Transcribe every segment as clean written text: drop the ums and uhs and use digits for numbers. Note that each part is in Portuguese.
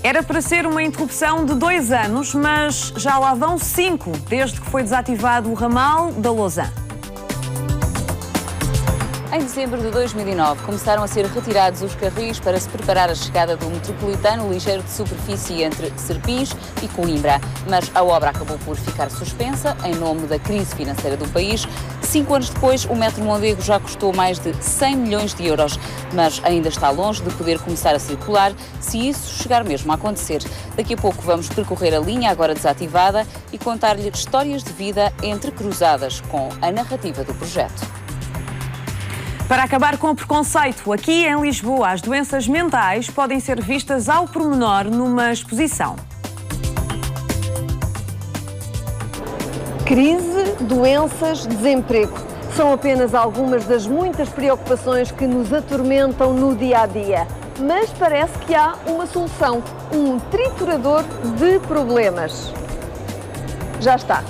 Era para ser uma interrupção de 2 anos, mas já lá vão 5 desde que foi desativado o ramal da Lousã. Em dezembro de 2009, começaram a ser retirados os carris para se preparar a chegada do metropolitano ligeiro de superfície entre Serpins e Coimbra. Mas a obra acabou por ficar suspensa em nome da crise financeira do país. 5 anos depois, o metro Mondego já custou mais de 100 milhões de euros, mas ainda está longe de poder começar a circular, se isso chegar mesmo a acontecer. Daqui a pouco vamos percorrer a linha agora desativada e contar-lhe histórias de vida entrecruzadas com a narrativa do projeto. Para acabar com o preconceito, aqui em Lisboa, as doenças mentais podem ser vistas ao pormenor numa exposição. Crise, doenças, desemprego. São apenas algumas das muitas preocupações que nos atormentam no dia-a-dia. Mas parece que há uma solução, um triturador de problemas. Já está.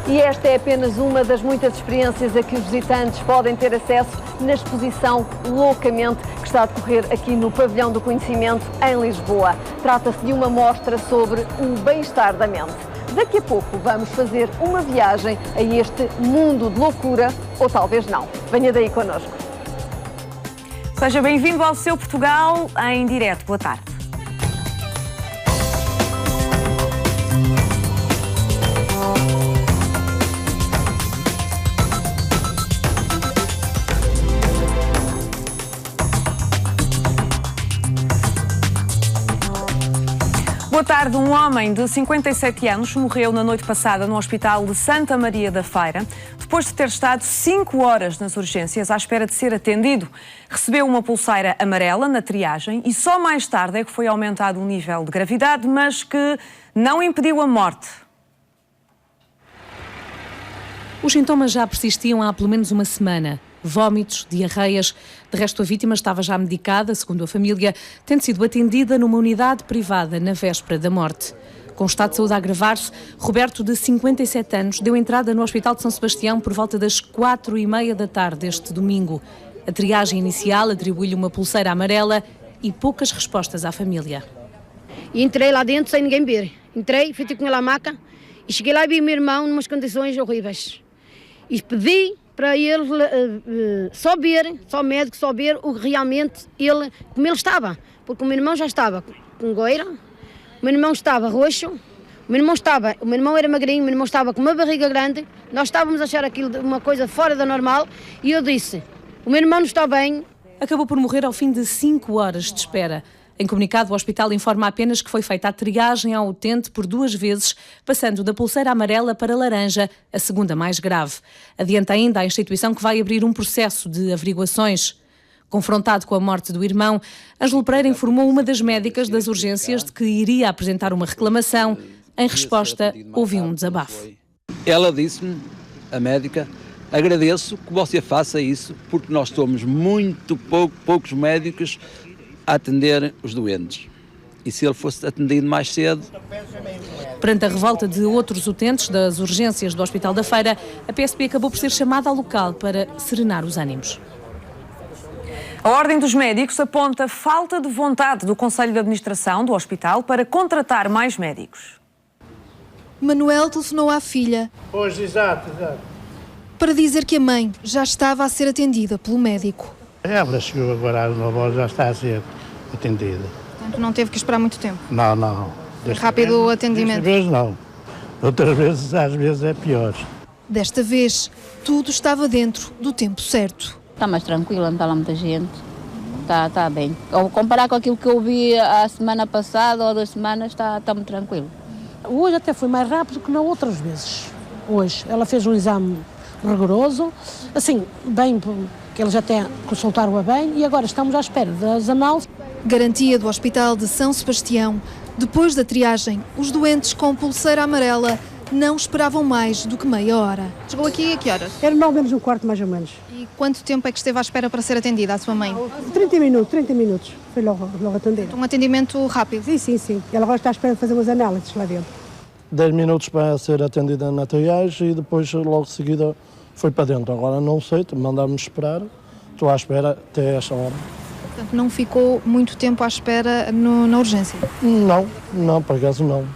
E esta é apenas uma das muitas experiências a que os visitantes podem ter acesso na exposição Loucamente, que está a decorrer aqui no Pavilhão do Conhecimento, em Lisboa. Trata-se de uma mostra sobre o bem-estar da mente. Daqui a pouco vamos fazer uma viagem a este mundo de loucura, ou talvez não. Venha daí connosco. Seja bem-vindo ao Seu Portugal em direto. Boa tarde. Boa tarde. Um homem de 57 anos morreu na noite passada no Hospital de Santa Maria da Feira, depois de ter estado 5 horas nas urgências à espera de ser atendido. Recebeu uma pulseira amarela na triagem e só mais tarde é que foi aumentado o nível de gravidade, mas que não impediu a morte. Os sintomas já persistiam há pelo menos uma semana. Vômitos, diarreias. De resto, a vítima estava já medicada, segundo a família, tendo sido atendida numa unidade privada na véspera da morte. Com o estado de saúde a agravar-se, Roberto, de 57 anos, deu entrada no Hospital de São Sebastião por volta das 4h30 da tarde deste domingo. A triagem inicial atribui-lhe uma pulseira amarela e poucas respostas à família. E entrei lá dentro sem ninguém ver. Entrei, fui ter com ele à maca e cheguei lá e vi o meu irmão numas condições horríveis. E pedi para ele só médico, só ver o que realmente como ele estava. Porque o meu irmão já estava com goira, o meu irmão estava roxo, o meu irmão era magrinho, o meu irmão estava com uma barriga grande, nós estávamos a achar aquilo uma coisa fora da normal e eu disse, o meu irmão não está bem. Acabou por morrer ao fim de 5 horas de espera. Em comunicado, o hospital informa apenas que foi feita a triagem ao utente por 2 vezes, passando da pulseira amarela para laranja, a segunda mais grave. Adianta ainda a instituição que vai abrir um processo de averiguações. Confrontado com a morte do irmão, Ângelo Pereira informou uma das médicas das urgências de que iria apresentar uma reclamação. Em resposta, ouviu um desabafo. Ela disse-me, a médica, agradeço que você faça isso, porque nós somos muito poucos médicos a atender os doentes. E se ele fosse atendido mais cedo... Perante a revolta de outros utentes das urgências do Hospital da Feira, a PSP acabou por ser chamada ao local para serenar os ânimos. A Ordem dos Médicos aponta falta de vontade do Conselho de Administração do hospital para contratar mais médicos. Manuel telefonou à filha. Pois, exato. Para dizer que a mãe já estava a ser atendida pelo médico. Ela chegou agora às 9 horas, já está a ser atendida. Portanto, não teve que esperar muito tempo? Não. Rápido o atendimento? Desta vez não. Outras vezes, às vezes é pior. Desta vez, tudo estava dentro do tempo certo. Está mais tranquila, não está lá muita gente. Está bem. Ao comparar com aquilo que eu vi a semana passada ou 2 semanas, está muito tranquilo. Hoje até foi mais rápido que nas outras vezes. Hoje, ela fez um exame rigoroso, assim, bem... que eles até consultaram-a bem e agora estamos à espera das análises. Garantia do Hospital de São Sebastião. Depois da triagem, os doentes com pulseira amarela não esperavam mais do que meia hora. Chegou aqui a que horas? Era 9h15, mais ou menos. E quanto tempo é que esteve à espera para ser atendida a sua mãe? 30 minutos. Foi logo atender. Um atendimento rápido? Sim. Ela agora está à espera de fazer umas análises lá dentro. 10 minutos para ser atendida na triagem e depois logo de seguida foi para dentro. Agora não sei, mandaram-me esperar. Estou à espera até esta hora. Portanto, que não ficou muito tempo à espera na urgência? Não, por acaso não.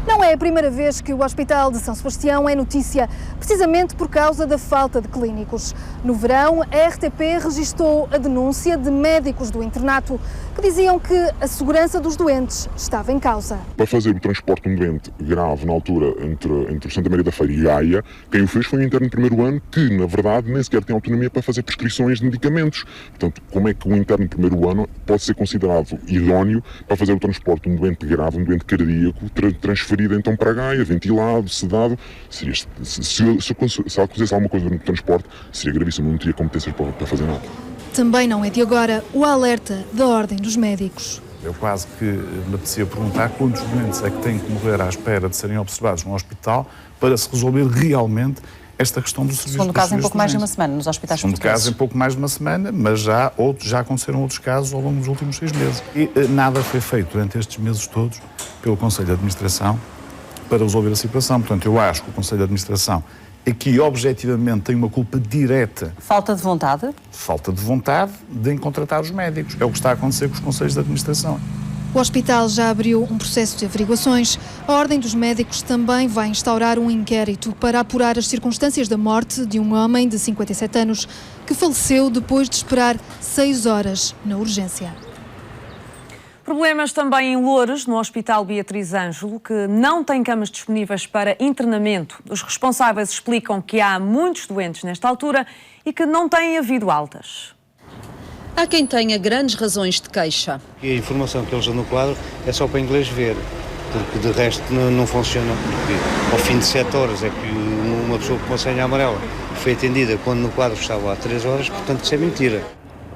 Não é a primeira vez que o Hospital de São Sebastião é notícia, precisamente por causa da falta de clínicos. No verão, a RTP registou a denúncia de médicos do internato que diziam que a segurança dos doentes estava em causa. Para fazer o transporte de um doente grave na altura entre Santa Maria da Feira e Gaia, quem o fez foi um interno de primeiro ano que, na verdade, nem sequer tem autonomia para fazer prescrições de medicamentos. Portanto, como é que um interno de primeiro ano pode ser considerado idóneo para fazer o transporte de um doente grave, um doente cardíaco, transferido então para Gaia, ventilado, sedado? Se acontecesse alguma coisa no transporte, seria gravíssimo, não teria competências para fazer nada. Também não é de agora o alerta da Ordem dos Médicos. Eu quase que me apetecia perguntar quantos doentes é que têm que morrer à espera de serem observados no hospital para se resolver realmente esta questão do serviço. Segundo caso, em pouco mais de uma semana, nos hospitais portugueses. Segundo caso, em pouco mais de uma semana, mas já aconteceram outros casos ao longo dos últimos 6 meses. E nada foi feito durante estes meses todos pelo Conselho de Administração para resolver a situação. Portanto, eu acho que o Conselho de Administração aqui, objetivamente, tem uma culpa direta. Falta de vontade? Falta de vontade de contratar os médicos. É o que está a acontecer com os Conselhos de Administração. O hospital já abriu um processo de averiguações. A Ordem dos Médicos também vai instaurar um inquérito para apurar as circunstâncias da morte de um homem de 57 anos que faleceu depois de esperar 6 horas na urgência. Problemas também em Loures, no Hospital Beatriz Ângelo, que não tem camas disponíveis para internamento. Os responsáveis explicam que há muitos doentes nesta altura e que não têm havido altas. Há quem tenha grandes razões de queixa. E a informação que eles dão no quadro é só para inglês ver, porque de resto não funciona. Porque ao fim de 7 horas é que uma pessoa com a senha amarela foi atendida quando no quadro estava há 3 horas, portanto isso é mentira.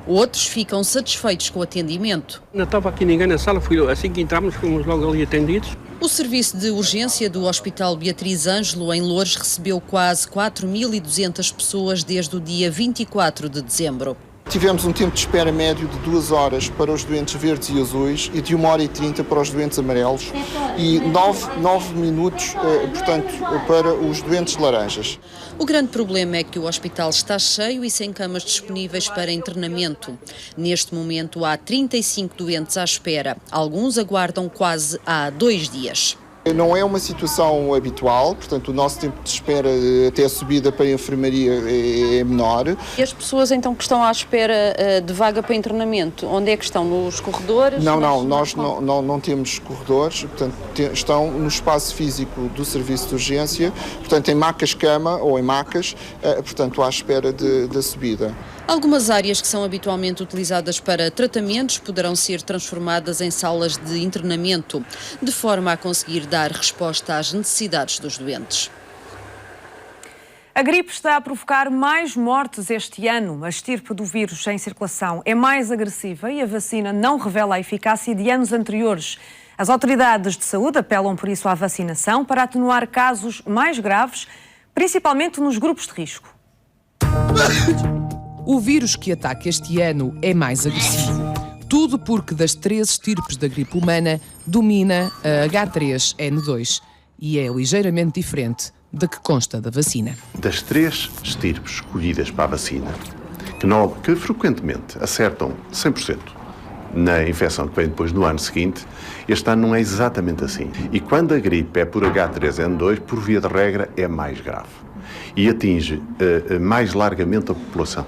Outros ficam satisfeitos com o atendimento. Não estava aqui ninguém na sala, assim que entramos fomos logo ali atendidos. O serviço de urgência do Hospital Beatriz Ângelo, em Loures, recebeu quase 4.200 pessoas desde o dia 24 de dezembro. Tivemos um tempo de espera médio de 2 horas para os doentes verdes e azuis e de 1h30 para os doentes amarelos e 9 minutos, portanto, para os doentes laranjas. O grande problema é que o hospital está cheio e sem camas disponíveis para internamento. Neste momento há 35 doentes à espera. Alguns aguardam quase há 2 dias. Não é uma situação habitual, portanto o nosso tempo de espera até a subida para a enfermaria é menor. E as pessoas então que estão à espera de vaga para internamento, onde é que estão? Nos corredores? Nós não temos corredores, portanto estão no espaço físico do serviço de urgência, portanto em macas-cama ou em macas, portanto à espera da subida. Algumas áreas que são habitualmente utilizadas para tratamentos poderão ser transformadas em salas de internamento, de forma a conseguir dar resposta às necessidades dos doentes. A gripe está a provocar mais mortes este ano. A estirpe do vírus em circulação é mais agressiva e a vacina não revela a eficácia de anos anteriores. As autoridades de saúde apelam por isso à vacinação para atenuar casos mais graves, principalmente nos grupos de risco. O vírus que ataca este ano é mais agressivo. Tudo porque das 3 estirpes da gripe humana domina a H3N2 e é ligeiramente diferente da que consta da vacina. Das 3 estirpes escolhidas para a vacina, que frequentemente acertam 100% na infecção que vem depois no ano seguinte, este ano não é exatamente assim. E quando a gripe é por H3N2, por via de regra, é mais grave e atinge mais largamente a população.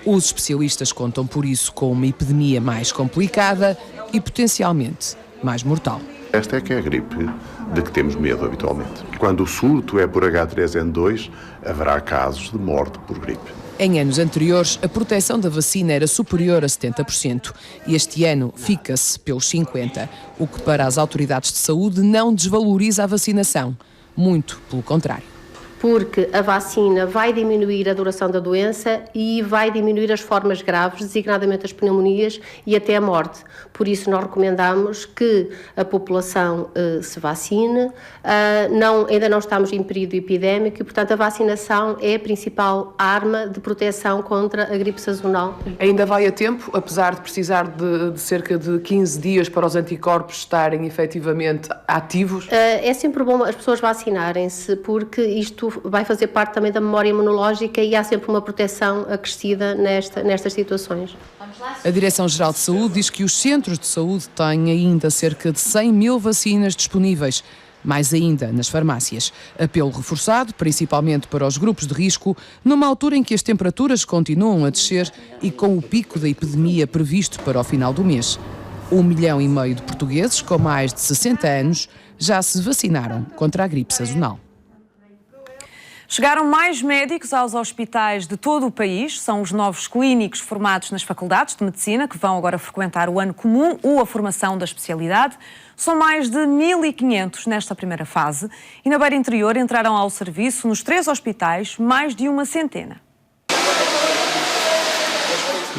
Os especialistas contam por isso com uma epidemia mais complicada e potencialmente mais mortal. Esta é que é a gripe de que temos medo habitualmente. Quando o surto é por H3N2, haverá casos de morte por gripe. Em anos anteriores, a proteção da vacina era superior a 70% e este ano fica-se pelos 50%, o que para as autoridades de saúde não desvaloriza a vacinação, muito pelo contrário. Porque a vacina vai diminuir a duração da doença e vai diminuir as formas graves, designadamente as pneumonias e até a morte. Por isso nós recomendamos que a população se vacine. Ainda não estamos em período epidémico e, portanto, a vacinação é a principal arma de proteção contra a gripe sazonal. Ainda vai a tempo, apesar de precisar de cerca de 15 dias para os anticorpos estarem efetivamente ativos? É sempre bom as pessoas vacinarem-se, porque isto portanto, vai fazer parte também da memória imunológica e há sempre uma proteção acrescida nestas situações. A Direção-Geral de Saúde diz que os centros de saúde têm ainda cerca de 100 mil vacinas disponíveis, mais ainda nas farmácias. Apelo reforçado, principalmente para os grupos de risco, numa altura em que as temperaturas continuam a descer e com o pico da epidemia previsto para o final do mês. 1,5 milhão de portugueses com mais de 60 anos já se vacinaram contra a gripe sazonal. Chegaram mais médicos aos hospitais de todo o país. São os novos clínicos formados nas faculdades de medicina que vão agora frequentar o ano comum ou a formação da especialidade. São mais de 1.500 nesta primeira fase e na Beira Interior entraram ao serviço nos 3 hospitais mais de uma centena.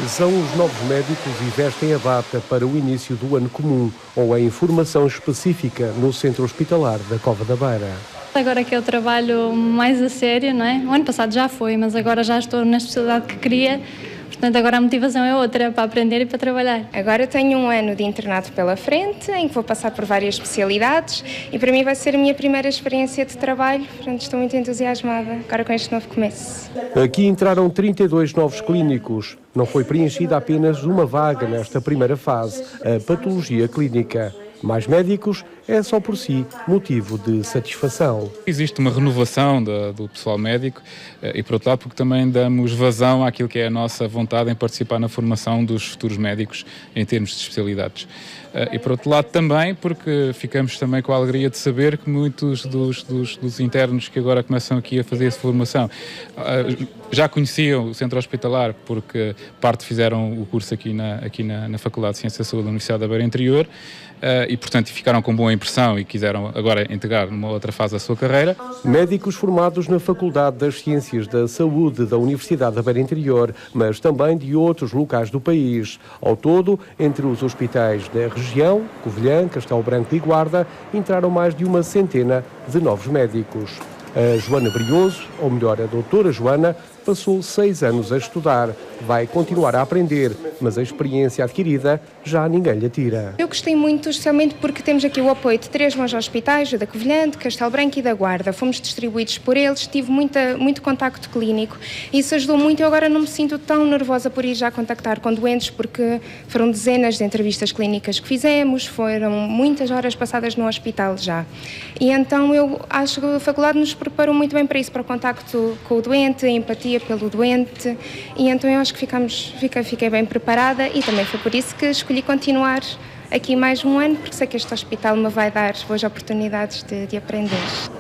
São os novos médicos e vestem a bata para o início do ano comum ou a informação específica no centro hospitalar da Cova da Beira. Agora que eu trabalho mais a sério, não é? O ano passado já foi, mas agora já estou na especialidade que queria. Portanto, agora a motivação é outra, para aprender e para trabalhar. Agora tenho um ano de internato pela frente, em que vou passar por várias especialidades e para mim vai ser a minha primeira experiência de trabalho, portanto estou muito entusiasmada agora com este novo começo. Aqui entraram 32 novos clínicos. Não foi preenchida apenas uma vaga nesta primeira fase, a patologia clínica. Mais médicos é só por si motivo de satisfação. Existe uma renovação do pessoal médico e, por outro lado, porque também damos vazão àquilo que é a nossa vontade em participar na formação dos futuros médicos em termos de especialidades. E, por outro lado, também porque ficamos também com a alegria de saber que muitos dos internos que agora começam aqui a fazer essa formação já conheciam o centro hospitalar porque parte fizeram o curso aqui na Faculdade de Ciência da Saúde da Universidade da Beira Interior e, portanto, ficaram com boa impressão e quiseram agora integrar numa outra fase a sua carreira. Médicos formados na Faculdade das Ciências da Saúde da Universidade da Beira Interior, mas também de outros locais do país. Ao todo, entre os hospitais da região, Covilhã, Castelo Branco e Guarda, entraram mais de uma centena de novos médicos. A Joana Brioso, ou melhor, a doutora Joana, passou 6 anos a estudar. Vai continuar a aprender, mas a experiência adquirida já ninguém lhe tira. Eu gostei muito, especialmente porque temos aqui o apoio de 3 bons hospitais, o da Covilhã, de Castelo Branco e da Guarda. Fomos distribuídos por eles, tive muito contacto clínico e isso ajudou muito. Eu agora não me sinto tão nervosa por ir já contactar com doentes, porque foram dezenas de entrevistas clínicas que fizemos, foram muitas horas passadas no hospital já. E então eu acho que a faculdade nos preparou muito bem para isso, para o contacto com o doente, a empatia pelo doente, e então eu acho que fiquei bem preparada e também foi por isso que escolhi continuar aqui mais um ano, porque sei que este hospital me vai dar boas oportunidades de aprender.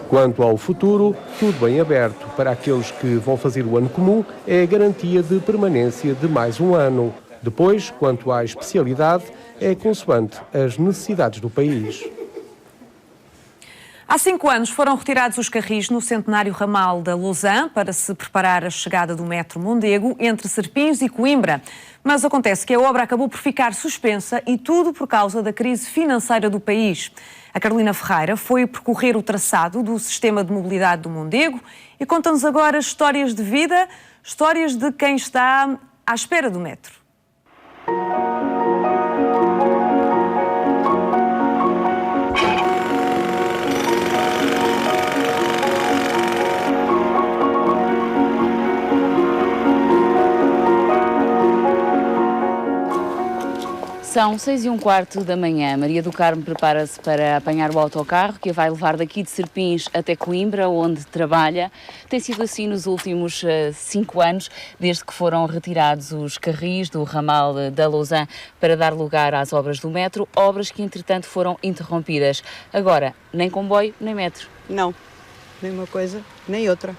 Quanto ao futuro, tudo bem aberto. Para aqueles que vão fazer o ano comum, é a garantia de permanência de mais um ano. Depois, quanto à especialidade, é consoante as necessidades do país. Há 5 anos foram retirados os carris no centenário ramal da Lousã para se preparar a chegada do metro Mondego entre Serpins e Coimbra. Mas acontece que a obra acabou por ficar suspensa e tudo por causa da crise financeira do país. A Carolina Ferreira foi percorrer o traçado do sistema de mobilidade do Mondego e conta-nos agora histórias de vida, histórias de quem está à espera do metro. São 6h15 da manhã. Maria do Carmo prepara-se para apanhar o autocarro que a vai levar daqui de Serpins até Coimbra, onde trabalha. Tem sido assim nos últimos 5 anos, desde que foram retirados os carris do ramal da Lousã para dar lugar às obras do metro, obras que entretanto foram interrompidas. Agora, nem comboio, nem metro. Não, nem uma coisa, nem outra.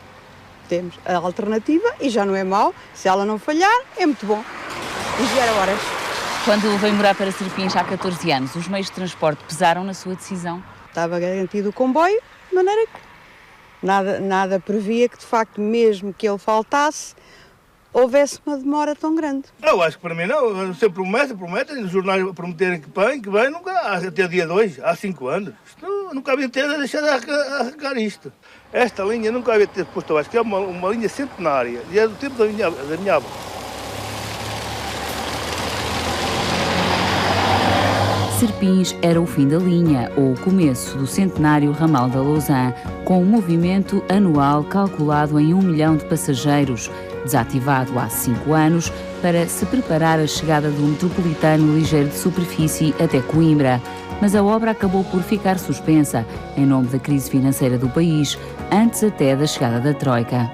Temos a alternativa e já não é mau. Se ela não falhar, é muito bom. E vier a horas. Quando veio morar para Serpins há 14 anos, os meios de transporte pesaram na sua decisão? Estava garantido o comboio, de maneira que nada previa que, de facto, mesmo que ele faltasse, houvesse uma demora tão grande. Eu acho que para mim não. Sempre prometem, nos jornais prometerem que vem, nunca, até dia 2, há 5 anos. Isto nunca havia ter deixado de arrancar isto. Esta linha nunca havia ter posto, eu acho que é uma linha centenária, e é do tempo da minha avó. Serpins era o fim da linha, ou o começo do centenário ramal da Lausanne, com um movimento anual calculado em 1 milhão de passageiros, desativado há 5 anos para se preparar a chegada do metropolitano ligeiro de superfície até Coimbra. Mas a obra acabou por ficar suspensa, em nome da crise financeira do país, antes até da chegada da Troika.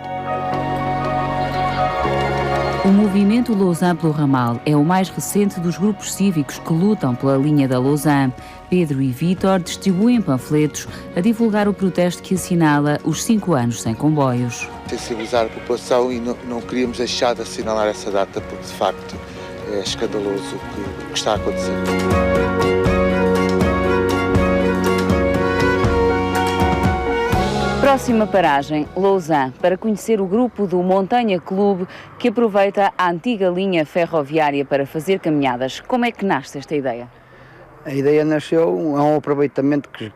O movimento Lausanne pelo Ramal é o mais recente dos grupos cívicos que lutam pela linha da Lausanne. Pedro e Vítor distribuem panfletos a divulgar o protesto que assinala os 5 anos sem comboios. Sensibilizar a população e não queríamos deixar de assinalar essa data porque, de facto, é escandaloso o que está a acontecer. Próxima paragem, Lausanne, para conhecer o grupo do Montanha Clube que aproveita a antiga linha ferroviária para fazer caminhadas. Como é que nasce esta ideia? A ideia nasceu, é um aproveitamento que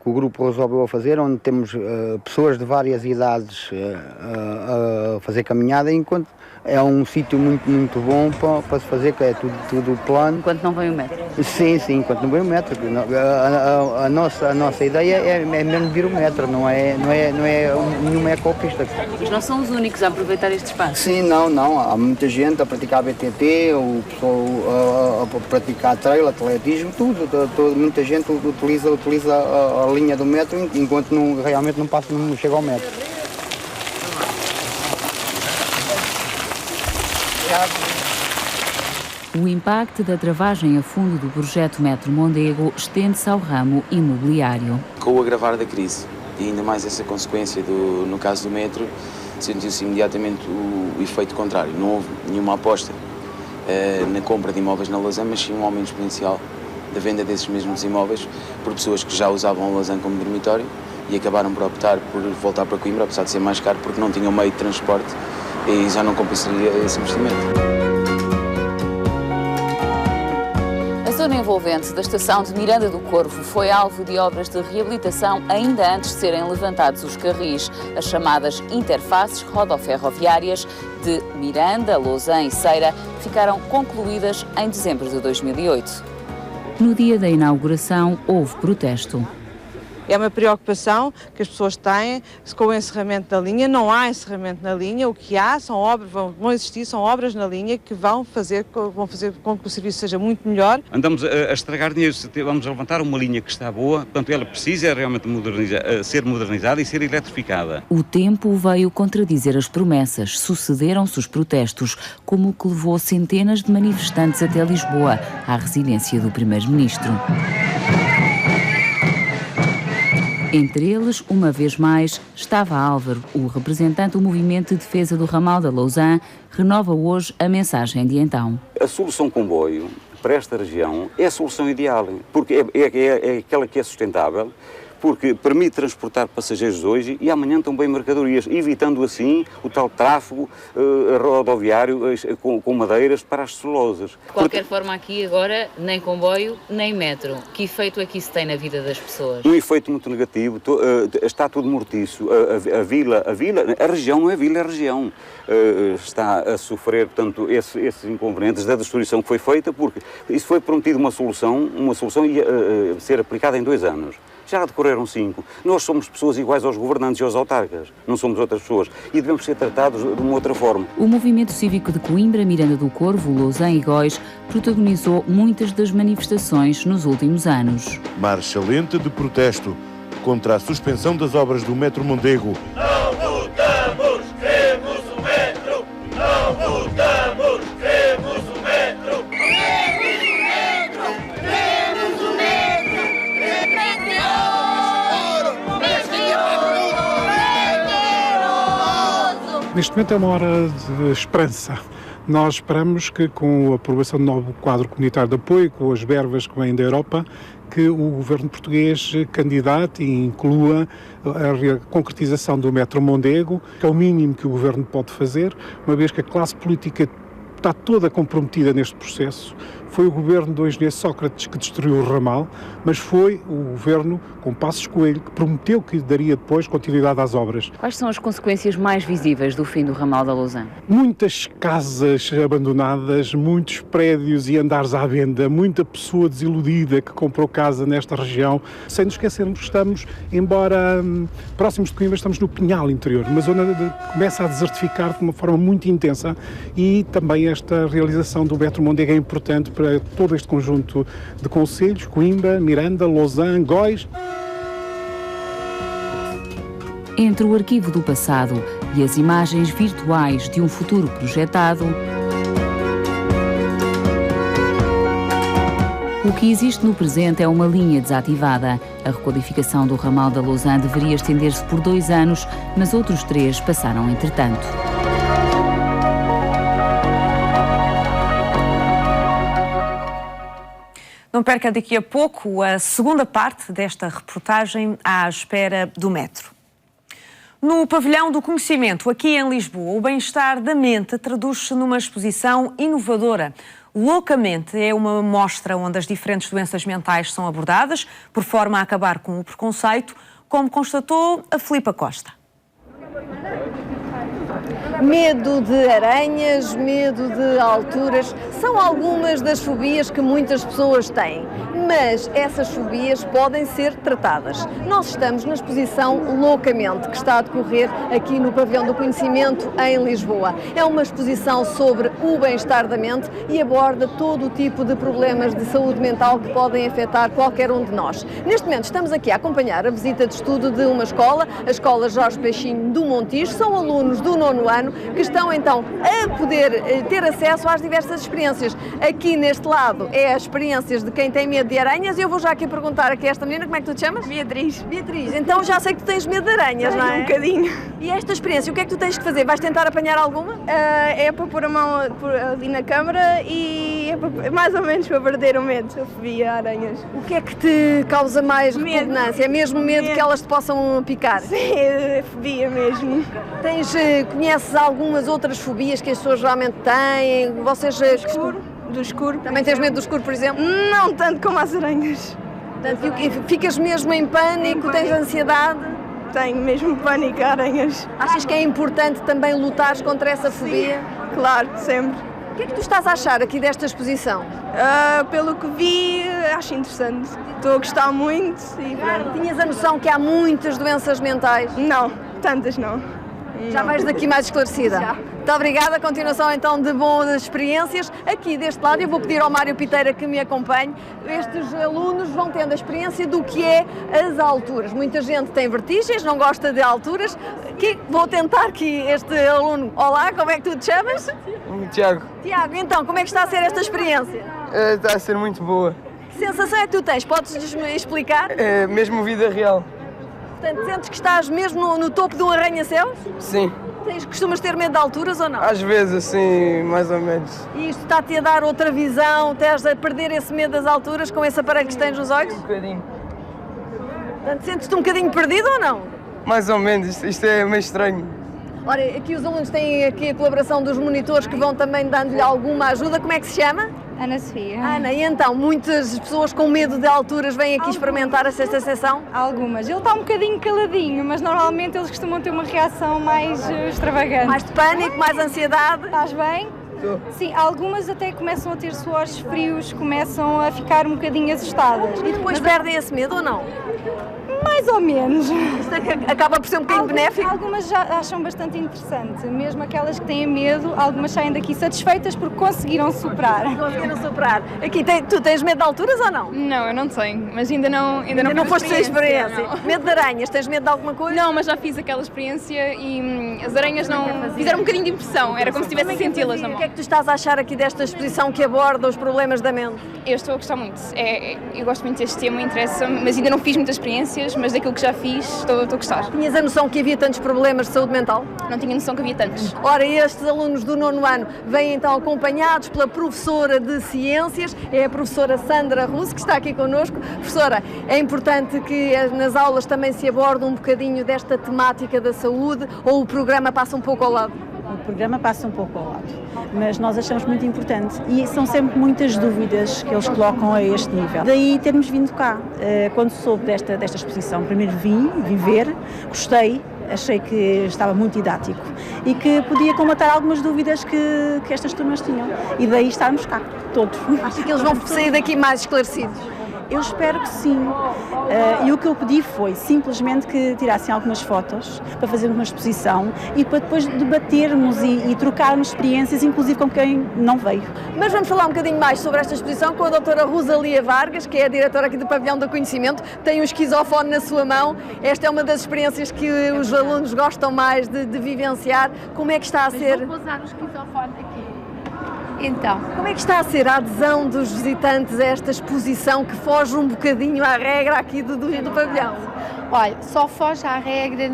o grupo resolveu fazer, onde temos pessoas de várias idades a fazer caminhada, enquanto é um sítio muito bom para se fazer, que é tudo plano. Enquanto não vem o metro? Sim, enquanto não vem o metro. A nossa ideia é mesmo vir o metro, não é nenhuma ecopista. Mas não são os únicos a aproveitar este espaço? Sim, não. Há muita gente a praticar BTT, o pessoal a praticar trail, atletismo, tudo. Muita gente utiliza a linha do metro, enquanto realmente não chega ao metro. O impacto da travagem a fundo do projeto Metro Mondego estende-se ao ramo imobiliário. Com o agravar da crise e ainda mais essa consequência no caso do metro, sentiu-se imediatamente o efeito contrário. Não houve nenhuma aposta na compra de imóveis na Lausanne, mas sim um aumento exponencial da venda desses mesmos imóveis por pessoas que já usavam a Lausanne como dormitório e acabaram por optar por voltar para Coimbra, apesar de ser mais caro, porque não tinham meio de transporte e já não compensaria esse investimento. A zona envolvente da estação de Miranda do Corvo foi alvo de obras de reabilitação ainda antes de serem levantados os carris. As chamadas interfaces rodoferroviárias de Miranda, Lausanne e Ceira ficaram concluídas em dezembro de 2008. No dia da inauguração, houve protesto. É uma preocupação que as pessoas têm com o encerramento da linha. Não há encerramento na linha, o que há são obras, vão existir, são obras na linha que vão fazer com que o serviço seja muito melhor. Andamos a estragar dinheiro, vamos levantar uma linha que está boa, portanto ela precisa realmente ser modernizada e ser eletrificada. O tempo veio contradizer as promessas, sucederam-se os protestos, como o que levou centenas de manifestantes até Lisboa, à residência do Primeiro-Ministro. Entre eles, uma vez mais, estava Álvaro, o representante do Movimento de Defesa do Ramal da Lausanne, renova hoje a mensagem de então. A solução comboio para esta região é a solução ideal, porque é aquela que é sustentável, porque permite transportar passageiros hoje e amanhã também mercadorias, evitando assim o tal tráfego rodoviário com madeiras para as celulosas. De qualquer forma, aqui agora, nem comboio, nem metro. Que efeito é que isso tem na vida das pessoas? Um efeito muito negativo, está tudo mortiço. A região não é vila, é a região. Está a sofrer, portanto, esses inconvenientes da destruição que foi feita, porque isso foi prometido uma solução ia ser aplicada em 2 anos. Já decorreram 5. Nós somos pessoas iguais aos governantes e aos autarcas, não somos outras pessoas, e devemos ser tratados de uma outra forma. O movimento cívico de Coimbra, Miranda do Corvo, Lausanne e Góis protagonizou muitas das manifestações nos últimos anos. Marcha lenta de protesto contra a suspensão das obras do Metro Mondego. Não votamos, queremos o metro! Não votamos, queremos o metro! Neste momento é uma hora de esperança. Nós esperamos que, com a aprovação do novo quadro comunitário de apoio, com as verbas que vêm da Europa, que o governo português candidate e inclua a concretização do Metro Mondego, que é o mínimo que o governo pode fazer, uma vez que a classe política está toda comprometida neste processo. foi o governo do engenheiro Sócrates que destruiu o ramal, mas foi o governo com Passos Coelho que prometeu que daria depois continuidade às obras. Quais são as consequências mais visíveis do fim do ramal da Lousã? Muitas casas abandonadas, muitos prédios e andares à venda, muita pessoa desiludida que comprou casa nesta região, sem nos esquecermos que estamos, embora próximos de Coimbra, estamos no Pinhal interior, uma zona que começa a desertificar de uma forma muito intensa, e também esta realização do Metro Mondego é importante para todo este conjunto de concelhos, Coimbra, Miranda, Lousã, Góis. Entre o arquivo do passado e as imagens virtuais de um futuro projetado, o que existe no presente é uma linha desativada. A recodificação do ramal da Lousã deveria estender-se por 2 anos, mas outros 3 passaram entretanto. Não perca daqui a pouco a segunda parte desta reportagem à espera do metro. No Pavilhão do Conhecimento, aqui em Lisboa, o bem-estar da mente traduz-se numa exposição inovadora. Loucamente é uma mostra onde as diferentes doenças mentais são abordadas, por forma a acabar com o preconceito, como constatou a Filipa Costa. Medo de aranhas, medo de alturas, são algumas das fobias que muitas pessoas têm, mas essas fobias podem ser tratadas. Nós estamos na exposição Loucamente, que está a decorrer aqui no Pavilhão do Conhecimento, em Lisboa. É uma exposição sobre o bem-estar da mente e aborda todo o tipo de problemas de saúde mental que podem afetar qualquer um de nós. Neste momento estamos aqui a acompanhar a visita de estudo de uma escola, a Escola Jorge Peixinho do Montijo. São alunos do 9º ano que estão então a poder ter acesso às diversas experiências. Aqui neste lado é as experiências de quem tem medo de aranhas, e eu vou já aqui perguntar aqui a esta menina, como é que tu te chamas? Beatriz. Beatriz, então já sei que tu tens medo de aranhas, não é? Um bocadinho. E esta experiência, o que é que tu tens que fazer? Vais tentar apanhar alguma? É para pôr a mão ali na câmara e é mais ou menos para perder o medo, a fobia a aranhas. O que é que te causa mais repugnância? É mesmo medo que elas te possam picar? Sim, é fobia mesmo. Conheces algumas outras fobias que as pessoas geralmente têm? Vocês... Do escuro. Também tens medo do escuro, por exemplo? Não tanto como as aranhas. Portanto, ficas mesmo em pânico, tens ansiedade? Tenho mesmo pânico a aranhas. Achas que é importante também lutares contra essa fobia? Sim, claro, sempre. O que é que tu estás a achar aqui desta exposição? Pelo que vi, acho interessante. Estou a gostar muito. Tinhas a noção que há muitas doenças mentais? Não, tantas não. Já vais daqui mais esclarecida? Já. Muito obrigada, continuação então de boas experiências. Aqui deste lado eu vou pedir ao Mário Piteira que me acompanhe. Estes alunos vão tendo a experiência do que é as alturas. Muita gente tem vertigens, não gosta de alturas. Vou tentar aqui este aluno. Olá, como é que tu te chamas? Tiago. Tiago, então, como é que está a ser esta experiência? Está a ser muito boa. Que sensação é que tu tens? Podes-me explicar? É mesmo vida real. Portanto, sentes que estás mesmo no topo de um arranha-céus? Sim. Costumas ter medo de alturas ou não? Às vezes, assim, mais ou menos. E isto está-te a dar outra visão? Estás a perder esse medo das alturas com esse aparelho que tens nos olhos? Um bocadinho. Portanto, sentes-te um bocadinho perdido ou não? Mais ou menos, isto é meio estranho. Ora, aqui os alunos têm aqui a colaboração dos monitores que vão também dando-lhe alguma ajuda. Como é que se chama? Ana Sofia. Ana, e então, muitas pessoas com medo de alturas vêm aqui experimentar esta sessão? Algumas. Ele está um bocadinho caladinho, mas normalmente eles costumam ter uma reação mais extravagante. Mais de pânico, mais ansiedade? Estás bem? Estou. Sim, algumas até começam a ter suores frios, começam a ficar um bocadinho assustadas. E depois perdem esse medo ou não? Mais ou menos. Isto acaba por ser um bocadinho benéfico? Algumas já acham bastante interessante. Mesmo aquelas que têm medo, algumas saem daqui satisfeitas porque conseguiram superar. Conseguiram superar. Aqui, tu tens medo de alturas ou não? Não, eu não tenho, mas ainda não foste a experiência. Medo de aranhas, tens medo de alguma coisa? Não, mas já fiz aquela experiência e as aranhas não fizeram um bocadinho de impressão, era como se estivesse a senti-las na mão. O que é que tu estás a achar aqui desta exposição que aborda os problemas da mente? Eu estou a gostar muito, eu gosto muito deste tema, interessa-me, mas ainda não fiz muitas experiências, mas daquilo que já fiz, estou a gostar. Tinhas a noção que havia tantos problemas de saúde mental? Não tinha noção que havia tantos. Ora, estes alunos do 9º ano vêm então acompanhados pela professora de Ciências, é a professora Sandra Russo, que está aqui connosco. Professora, é importante que nas aulas também se aborde um bocadinho desta temática da saúde, ou o programa passa um pouco ao lado? programa passa um pouco ao lado, mas nós achamos muito importante e são sempre muitas dúvidas que eles colocam a este nível. Daí termos vindo cá. Quando soube desta exposição, primeiro vim ver, gostei, achei que estava muito didático e que podia combater algumas dúvidas que estas turmas tinham. E daí estarmos cá, todos. Acho que eles vão sair daqui mais esclarecidos. Eu espero que sim. E o que eu pedi foi simplesmente que tirassem algumas fotos para fazermos uma exposição e para depois debatermos e trocarmos experiências, inclusive com quem não veio. Mas vamos falar um bocadinho mais sobre esta exposição com a doutora Rosalia Vargas, que é a diretora aqui do Pavilhão do Conhecimento. Tem um esquizofone na sua mão. Esta é uma das experiências que os alunos gostam mais de vivenciar. Como é que está a ser? Vou usar o esquizofone aqui. Então, como é que está a ser a adesão dos visitantes a esta exposição que foge um bocadinho à regra aqui do pavilhão? Olha, só foge à regra,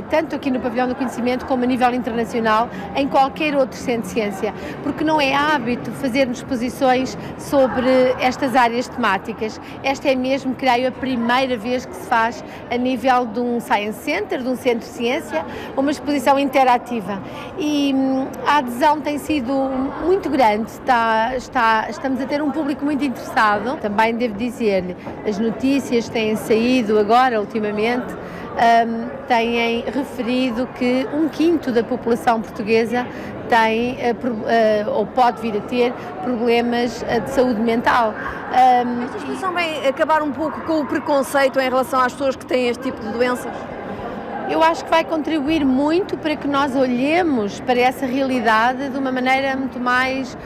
tanto aqui no Pavilhão do Conhecimento como a nível internacional, em qualquer outro centro de ciência, porque não é hábito fazermos exposições sobre estas áreas temáticas. Esta é mesmo, creio, a primeira vez que se faz a nível de um Science Center, de um centro de ciência, uma exposição interativa. E a adesão tem sido muito grande, estamos a ter um público muito interessado. Também devo dizer-lhe, as notícias têm saído agora, ultimamente, têm referido que 1/5 da população portuguesa tem ou pode vir a ter problemas de saúde mental. Esta exposição vai acabar um pouco com o preconceito em relação às pessoas que têm este tipo de doenças? Eu acho que vai contribuir muito para que nós olhemos para essa realidade de uma maneira muito mais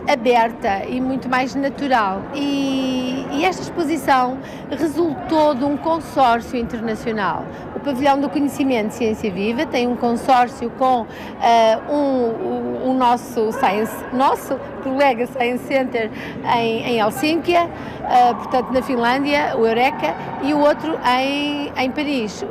aberta e muito mais natural. E esta exposição resultou de um consórcio internacional. O Pavilhão do Conhecimento Ciência Viva tem um consórcio com o nosso colega Science Center em Helsínquia, portanto na Finlândia, o Eureka, e o outro em Paris,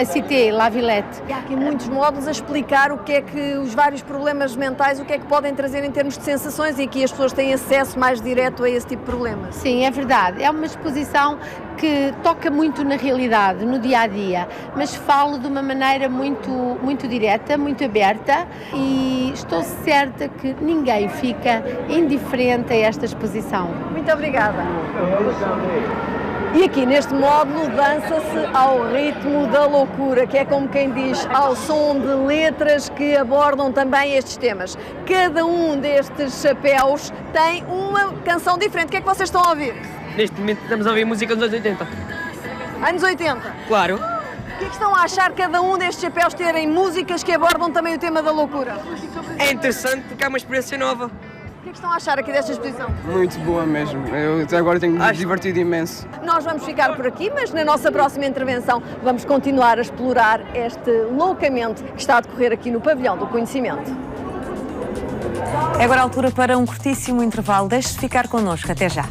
a Cité La Villette. E há aqui muitos módulos a explicar o que é que os vários problemas mentais, o que é que podem trazer em termos de sensações, e aqui as pessoas têm acesso mais direto a esse tipo de problemas. Sim, é verdade. É uma exposição que toca muito na realidade, no dia-a-dia, mas falo de uma maneira muito direta, muito aberta, e estou certa que ninguém fica indiferente a esta exposição. Muito obrigada. E aqui neste módulo dança-se ao ritmo da loucura, que é como quem diz, ao som de letras que abordam também estes temas. Cada um destes chapéus tem uma canção diferente. O que é que vocês estão a ouvir? Neste momento estamos a ouvir música dos anos 80. Anos 80? Claro. O que é que estão a achar cada um destes chapéus terem músicas que abordam também o tema da loucura? É interessante porque é uma experiência nova. O que é que estão a achar aqui desta exposição? Muito boa mesmo. Eu até agora tenho me divertido imenso. Nós vamos ficar por aqui, mas na nossa próxima intervenção vamos continuar a explorar este loucamente que está a decorrer aqui no Pavilhão do Conhecimento. É agora a altura para um curtíssimo intervalo. Deixe-se ficar connosco. Até já.